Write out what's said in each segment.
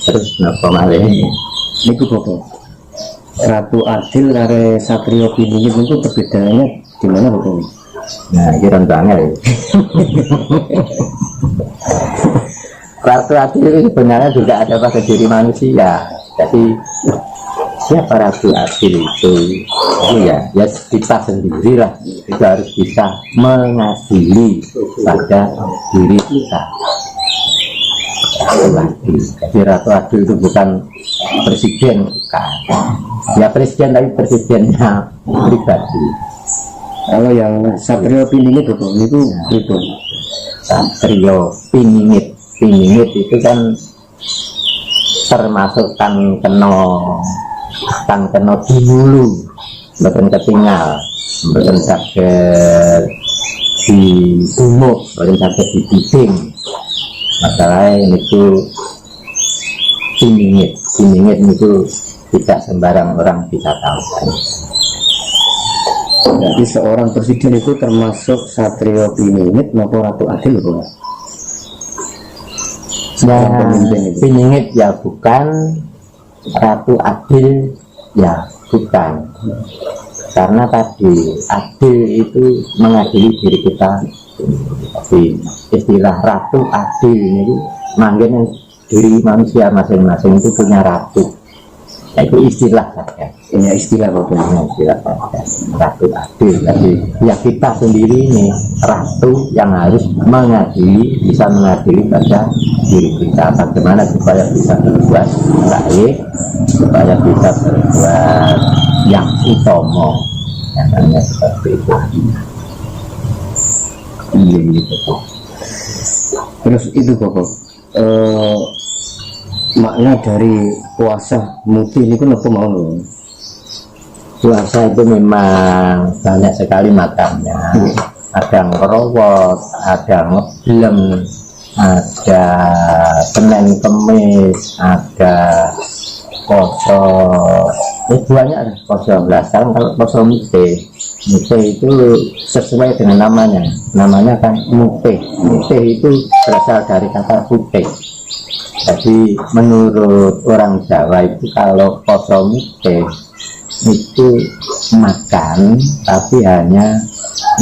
Terus napa malih niku Bapak. Ratu Adil kare Satrio Piningit itu perbedaannya di mana Bapak? nah iki rentangnya ya. Ratu Adil itu sebenarnya juga ada pada diri manusia. Jadi siapa Ratu Adil itu ya kita sendiri lah, kita harus bisa mengadili pada diri kita. Ratu Adil. Jadi Ratu Adil itu bukan presiden, bukan. Ya presiden tapi presidennya pribadi. Kalau yang Satrio Piningit Bapak itu itu Satrio Piningit. Piningit itu kan termasuk kan kena di hulu, bukan ketinggal, bukan sakit di sumuk, bukan sakit di biding. Masalahnya itu Piningit itu tidak sembarang orang bisa tahu. Jadi seorang presiden itu termasuk Satrio Piningit maupun Ratu Adil Bapak. Nah, Piningit ya bukan, Ratu Adil ya bukan. Karena tadi adil itu mengadili diri kita. Tapi istilah Ratu Adil ini manggilnya diri manusia masing-masing itu punya ratu. Nah, itu istilah saja. Ini istilah Bapak. Istilah saja. Ratu Adil. Jadi ya kita sendiri ini ratu yang harus mengadili, bisa mengadili pada diri kita. Bagaimana supaya bisa berbuat baik, supaya bisa berbuat yang utomo. Namanya seperti itu. Gitu. Terus itu Bapak, makna dari puasa muti ini kan apa mau? Puasa itu memang banyak sekali makannya. Ada ngerowot, ada ngeblem, ada Senin Kemis, ada poso. Banyak ada poso. Sekarang kalau poso mute itu sesuai dengan namanya. Namanya kan mute. Mute itu berasal dari kata putih. Jadi menurut orang Jawa itu kalau poso mute itu makan tapi hanya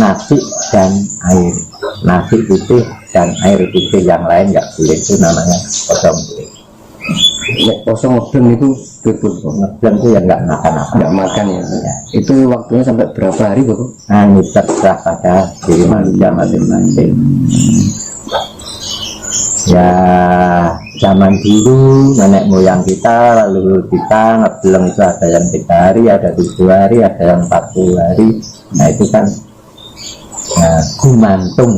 nasi dan air, nasi putih dan air putih, yang lain nggak boleh. Itu namanya poso mute. Poso ngeblem itu betul ngeblem itu ya nggak makan apa, nggak makan ya. Itu waktunya sampai berapa hari Bapak? Nah ini terserah pada diri manusia masing-masing. Ya zaman dulu nenek moyang kita, lalu kita ngeblem itu ada yang 3 hari, ada 7 hari, ada yang 40 hari. Nah itu kan gumantung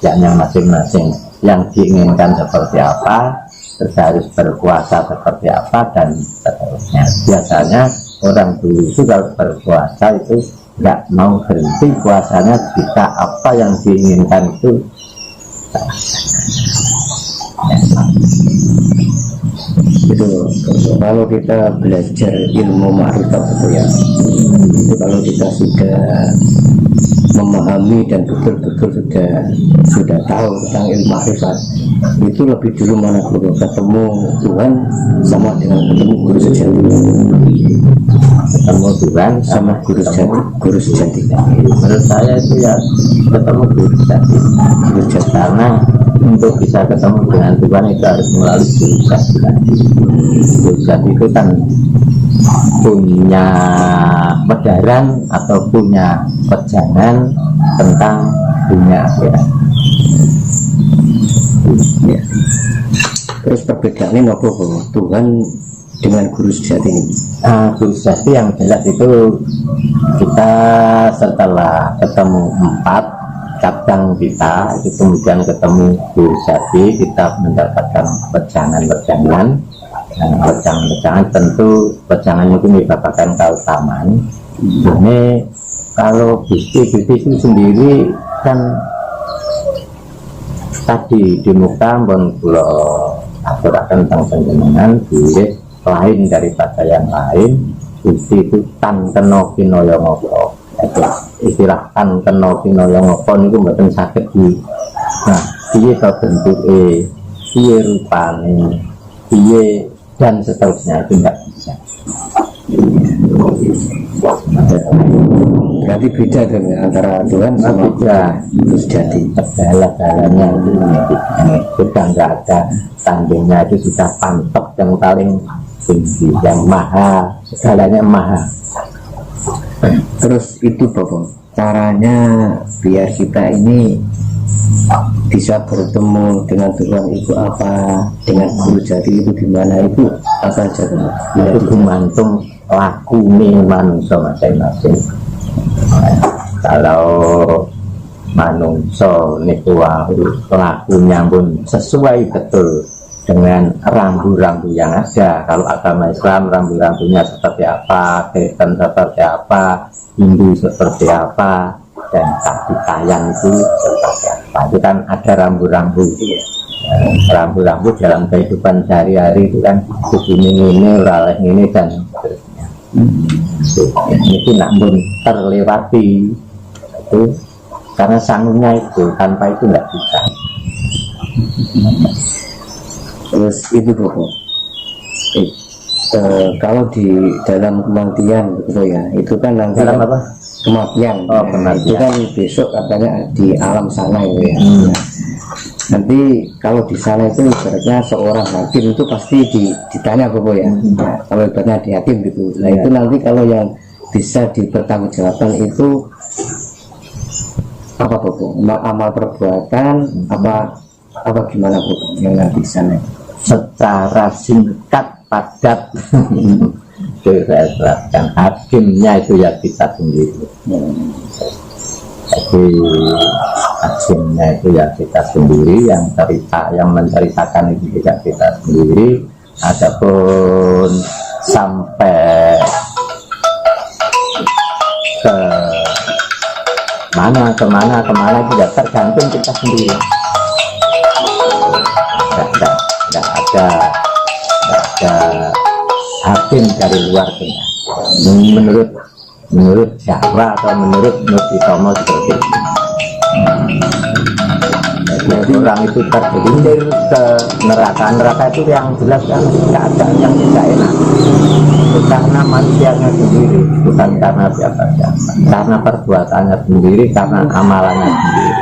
yang masing-masing yang diinginkan seperti apa, terus harus berpuasa seperti apa dan seterusnya. Biasanya orang dulu itu kalau berpuasa itu nggak mau berhenti puasanya jika apa yang diinginkan itu itu. Kalau kita belajar ilmu ma'rifat itu ya, itu kalau kita sudah memahami dan betul-betul sudah tahu tentang ilmu ma'rifat, itu lebih dulu mana dulu ketemu Tuhan sama dengan ketemu guru sejati. Ketemu Tuhan sama guru sejati. Menurut saya itu ya ketemu guru sejati. Karena untuk bisa ketemu dengan Tuhan itu harus melalui guru sejati. Guru sejati itu kan punya pedaran atau punya pejangan tentang dunia akhirat. Ya. Terus perbedaannya apa Tuhan dengan guru sejati ini? Guru sejati yang jelas itu kita setelah ketemu 4 cabang kita itu, kemudian ketemu guru sejati, kita mendapatkan pejangan-pejangan. Pejangan tentu pejangan itu merupakan keutamaan. Ini kalau Gusti itu sendiri kan tadi di muka pun kula aturaken tentang panjenengan boleh lain daripada yang lain. Gusti itu tan kena kinaya ngapa. Istilah tan kena kinaya ngapa niku mboten saged di. Nah, piye to bentuke, piye rupane, piye dan seterusnya itu enggak bisa. Berarti beda dong ya, antara Tuhan sama Beda. itu sejati. Segala-galanya itu sudah nggak ada tandingnya, itu sudah pantok yang paling tinggi, yang maha, segalanya maha. Terus itu Bapak, caranya biar kita ini bisa bertemu dengan Tuhan itu apa, dengan guru jati itu gimana, itu apa aja Bapak? Itu gumantung laku nih manusia masing-masing. Kalau manungso niku lakunya pun sesuai betul dengan rambu-rambu yang ada. Kalau agama Islam rambu-rambunya seperti apa, Kristen seperti apa, Hindu seperti apa, dan kasih sayang itu seperti apa. Itu kan ada rambu-rambu. Rambu-rambu dalam kehidupan sehari-hari itu kan begini ini, raleh ini dan seterusnya. Itu namun terlewati itu karena sanggungnya itu, tanpa itu nggak bisa. Terus itu Bapak, kalau di dalam kematian gitu ya, itu kan nanti Dalam apa? kematian, Oh, ya, kematian. itu kan besok katanya di alam sana itu ya. Nanti kalau di sana itu ibaratnya seorang hakim itu pasti ditanya Bapak ya. Nah, kalau ibaratnya di hakim gitu. Nah itu nanti kalau yang bisa dipertanggungjawabkan itu apa Bapak? Amal perbuatan apa gimana Bapak yang nanti di sana? Secara singkat padat itu saya jelaskan, hakimnya itu ya kita sendiri. Jadi hakimnya itu ya kita sendiri, yang menceritakan itu juga kita sendiri. Adapun sampai ke kemana itu ya tergantung kita sendiri. Tidak ada hakim dari luar kita. Menurut Jawa atau menurut Nurtitomo seperti itu. Jadi orang itu tergelincir ke neraka itu yang jelas kan keadaan yang tidak enak. Itu karena manusianya sendiri, bukan karena siapa-siapa, karena perbuatannya sendiri, karena amalannya sendiri.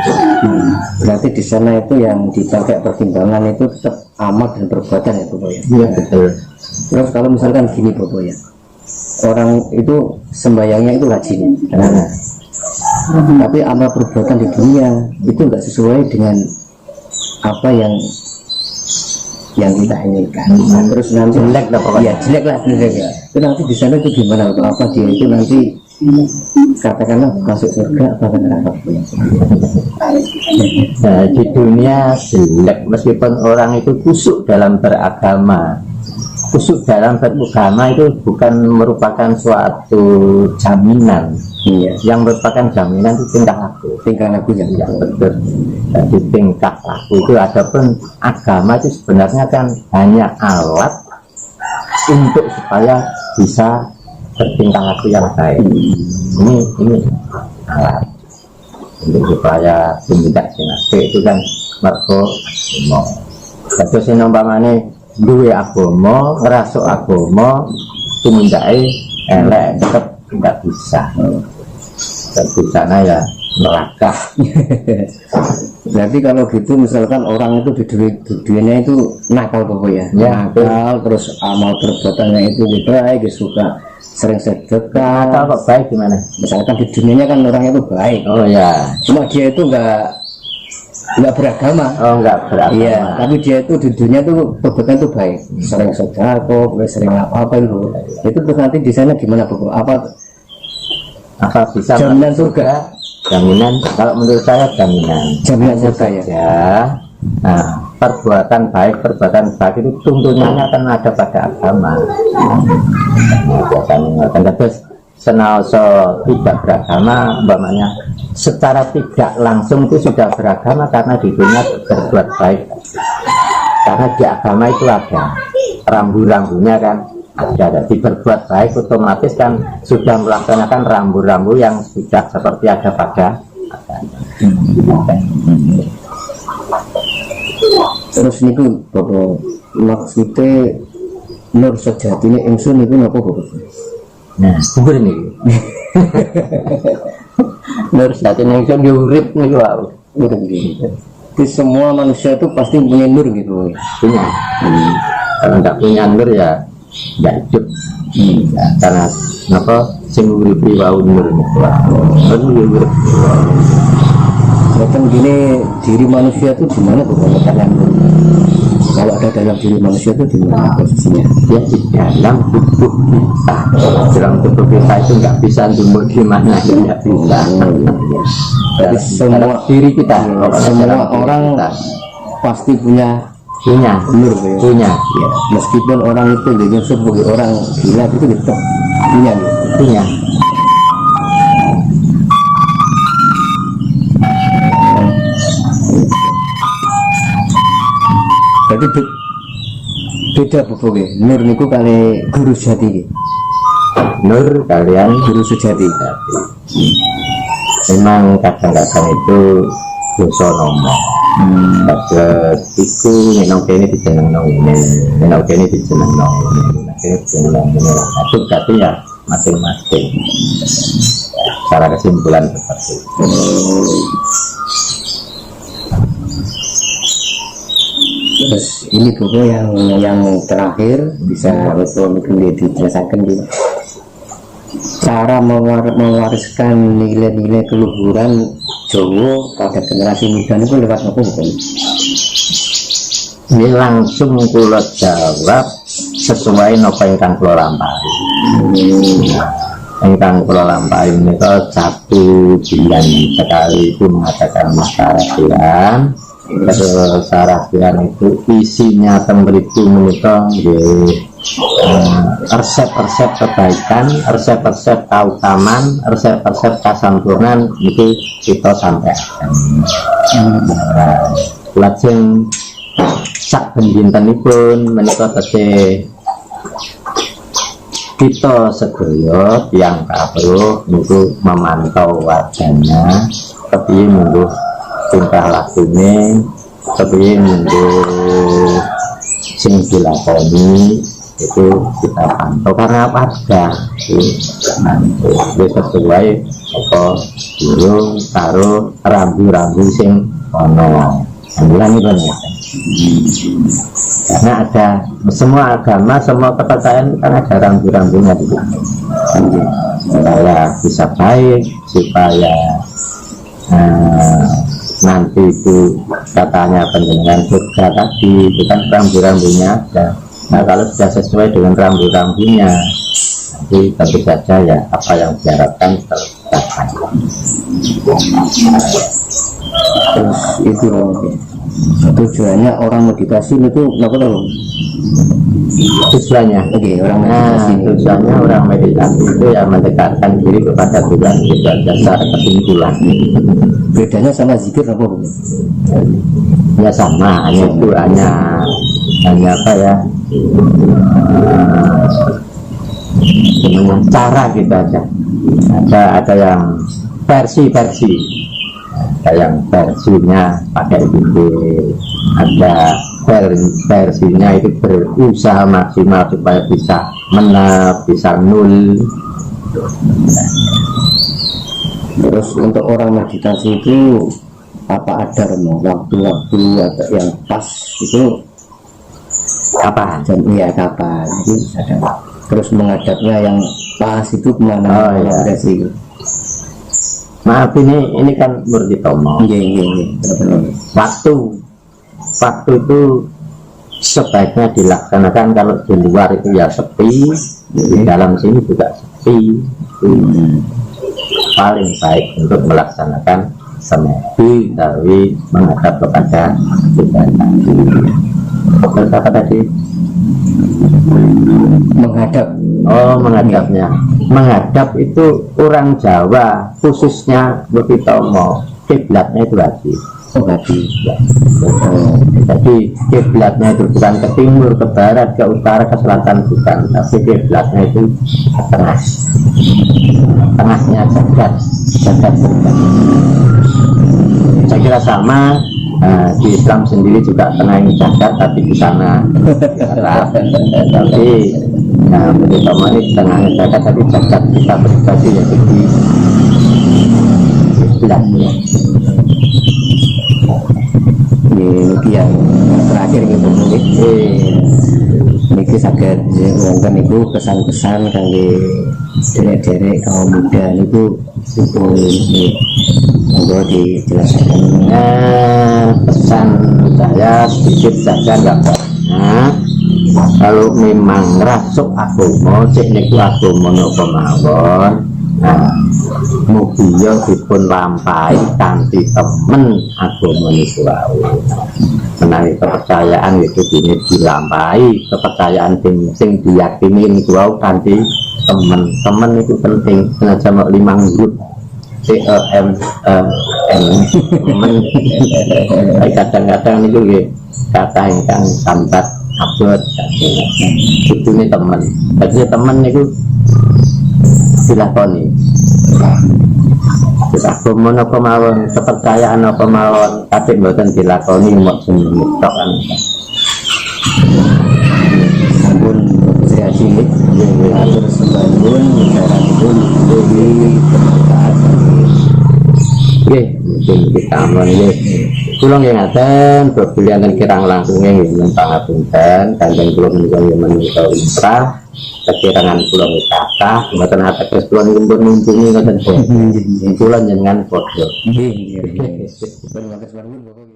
Berarti di sana itu yang dipakai pertimbangan itu tetap amal dan perbuatan ya Bapak ya? Iya betul. Terus kalau misalkan gini Bapak ya, orang itu sembayangnya itu rajin, tapi amal perbuatan di dunia itu enggak sesuai dengan apa yang kita inginkan. Nah, terus nanti Jelek lah pokoknya. ya jelek lah. Itu nanti di sana itu gimana Bapak? Apa dia itu nanti katakanlah masuk surga apa neraka? Nah, di dunia jelek meskipun orang itu kusuk dalam beragama. Kusuk dalam beragama itu bukan merupakan suatu jaminan. Iya. Yang merupakan jaminan itu tingkah laku. Tingkah lakunya Ya betul. Jadi tingkah laku itu, adapun agama itu sebenarnya kan hanya alat untuk supaya bisa bertingkah laku yang baik. Ini alat untuk supaya tindak sinake itu kan mergo agama. Terus ini umpamane duwe agama, ngerasuk agama, tumindake elek tetap tidak bisa. Dan di sana ya neraka. Berarti kalau gitu misalkan orang itu di dunia itu nakal Bapak ya? Ya, nakal, terus amal perbuatannya itu baik, suka sering sedekah. Atau kok baik gimana? Misalkan di dunianya kan orangnya itu baik, Oh ya, cuma dia itu nggak beragama. oh enggak beragama. Iya, tapi dia itu di dunia tuh perbuatan itu baik, sering sedekah, sering apa itu. Itu terus nanti di sana gimana Bapak? Apa bisa Jaminan masuk surga? Jaminan, kalau menurut saya jaminan. Jaminan Hanya surga ya? saja, nah, perbuatan baik itu tuntunannya akan ada pada agama. Biasanya terus senaoso tidak beragama, umpamanya secara tidak langsung itu sudah beragama karena di dunia berbuat baik. Karena di agama itu ada rambu-rambunya kan ada, jadi berbuat baik otomatis kan sudah melaksanakan rambu-rambu yang sudah seperti ada pada agama. Terus niku Bapak maksudnya nur sejatine ingsun itu napa Bapak? Nah, kubur nih. Nur sejati yang bisa diurip nih wow. Urip gitu. Jadi semua manusia itu pasti punya nur gitu. Punya. Kalau nggak punya nur ya nggak hidup. Ya, karena apa? Sing uripi wau nur niku. Nur urip. Bahkan gini diri manusia itu di mana Bapak letakkan nur? Kalau ada dalam diri manusia itu di mana posisinya? Ya di dalam tubuh kita. Dalam tubuh kita itu nggak bisa tumbuh di mana ya nggak bisa. Jadi semua diri kita, semua orang pasti punya nur ya. Punya. Ya, meskipun orang itu dengan sebagai orang gila itu tetap punya gitu. Punya. Berarti beda Bapak ya. Nur niku kali guru sejati. Nur kalian Guru sejati. memang kadang-kadang itu dosa nomor. Pada itu nenok ini dijeneng nong ini, nenok ini dijeneng nong ini, ini dijeneng nong ini. Itu berarti ya masing-masing. Secara kesimpulan seperti itu. Terus ini buku yang terakhir bisa betul mungkin dijelaskan gitu. Cara mewariskan nilai-nilai keluhuran Jawa pada generasi muda itu lewat apa bukan? Ini langsung kula jawab sesuai nopo ingkang kula lampahi. Ingkang kula lampahi menika 1 bulan sekali itu mengadakan masyarakat. Masyarakat itu isinya tembriku menika nggih resep-resep kebaikan, resep-resep keutamaan, resep-resep kasampurnan itu kita sampaikan. Lajeng sak dintenipun menika tesih kita sedaya yang kabeh niku memantau wajahnya kepiye mungguh tingkah lakune, kepiye mungguh sing dilakoni itu kita pantau karena warga itu sesuai apa burung karo rambu-rambu sing ono ambilan itu ya. Karena ada semua agama, semua kepercayaan kan ada rambu-rambunya di situ. Supaya bisa baik, supaya nanti itu katanya penjenengan surga tadi itu kan rambu-rambunya ada. Nah kalau sudah sesuai dengan rambu-rambunya nanti tentu saja ya apa yang diharapkan tercapai. Terus itu tujuannya orang meditasi itu apa tahu? Tujuannya, Orang meditasi. tujuannya orang meditasi itu ya mendekatkan diri kepada Tuhan itu dasar kesimpulan. Bedanya sama zikir apa bu? Ya sama, hanya itu hanya apa ya? Dengan cara gitu aja. Ada yang versi-versi. Ada yang versinya pakai video, ada versinya itu berusaha maksimal supaya bisa menap, bisa nul. Terus untuk orang meditasi itu apa ada waktu-waktu atau yang pas itu Apa? jam iya kapan? Jadi ada. Terus menghadapnya yang pas itu kemana? Oh, iya. Meditasi. Maaf ini kan Murtitomo. Iya. Waktu itu sebaiknya dilaksanakan kalau di luar itu ya sepi, di dalam sini juga sepi. Paling baik untuk melaksanakan semedi dari menghadap kepada Tuhan. Terus apa tadi? Menghadap. Oh, menghadapnya. Menghadap itu orang Jawa khususnya Murtitomo kiblatnya itu hati. Oh hati. Ya. Jadi kiblatnya itu bukan ke timur, ke barat, ke utara, ke selatan bukan, tapi kiblatnya itu ke tengah. Tengahnya jagat. Saya kira sama di Islam sendiri juga kena yang jagat, tapi di sana Arab. Tapi begitu ini tengahnya jagat, tapi jagat kita pribadi yang di Islam. Ini yang terakhir gitu mungkin. Niki saged wonten niku pesan-pesan kangge derek-derek kaum muda niku pun monggo dijelaskan. Pesan saya sedikit saja, nggak banyak. Kalau memang rasuk agama, cek niku agama napa mawon, mugia dipun lampahi kanthi temen agama niku wae. Menawi kepercayaan itu ini dilampahi, kepercayaan sing diyakini niku wae kanthi temen itu penting. Senajan mau 5 grup TEM temen kadang-kadang niku nggih kata ingkang sambat abot itu nih temen. Jadi temen niku dilakoni. Kita agama apa mawon, kepercayaan apa mawon, tapi mboten dilakoni mok tok kan. Sampun saya cilik atur sembahun saranipun di permukaan. Nggih, mungkin kita aman nggih. Kula nggih ngaten bebulian kirang langkung nggih pangapunten kanjeng kula menika menika intrah kekirangan kula kata mboten ateges kula numpuni ngoten kok. Kula jenengan padha. Nggih. Terima kasih.